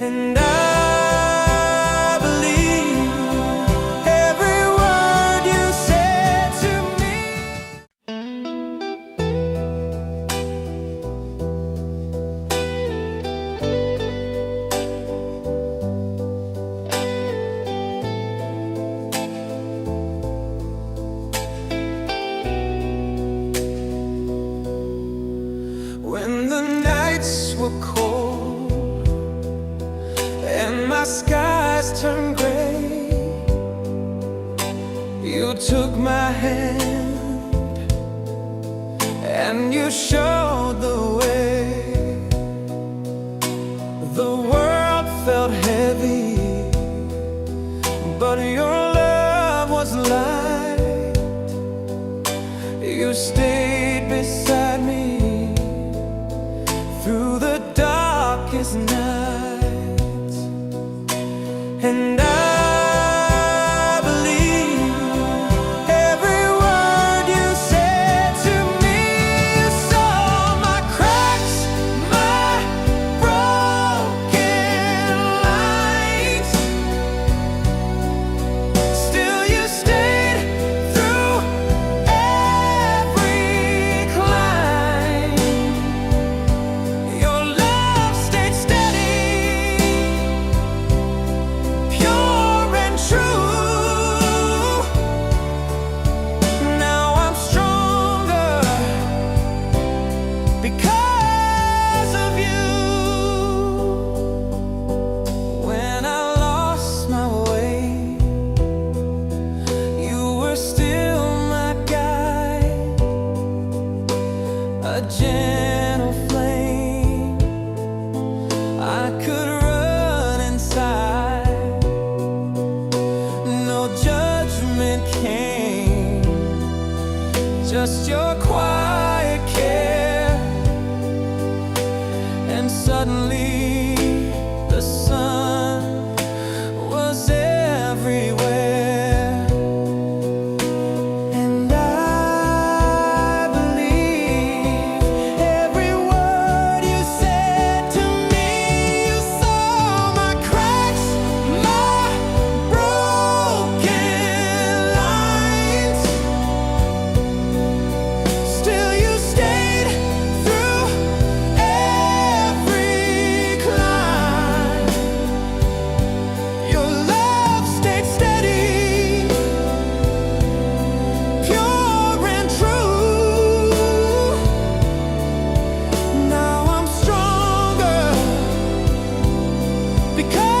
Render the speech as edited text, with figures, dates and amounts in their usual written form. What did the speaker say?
And I believe every word you said to me. When the nights were cold and my skies turned gray, you took my hand and you showed the way. The world felt heavy, but your love was light. You stayed beside me through the darkest nights. And I believe every word you said to me. You saw my cracks, my broken lines. Still you stayed through every climb. Your love stayed steady, pure and true. Now I'm stronger because of you. When I lost my way, you were still my guide, a gentle flame I could run inside. No judgment came, just your quiet care. And suddenly the sun was everywhere. And I believe every word you said to me. You saw my cracks, my broken lines. Still you stayed through every climb. Your love stayed steady, pure and true. Now I'm stronger because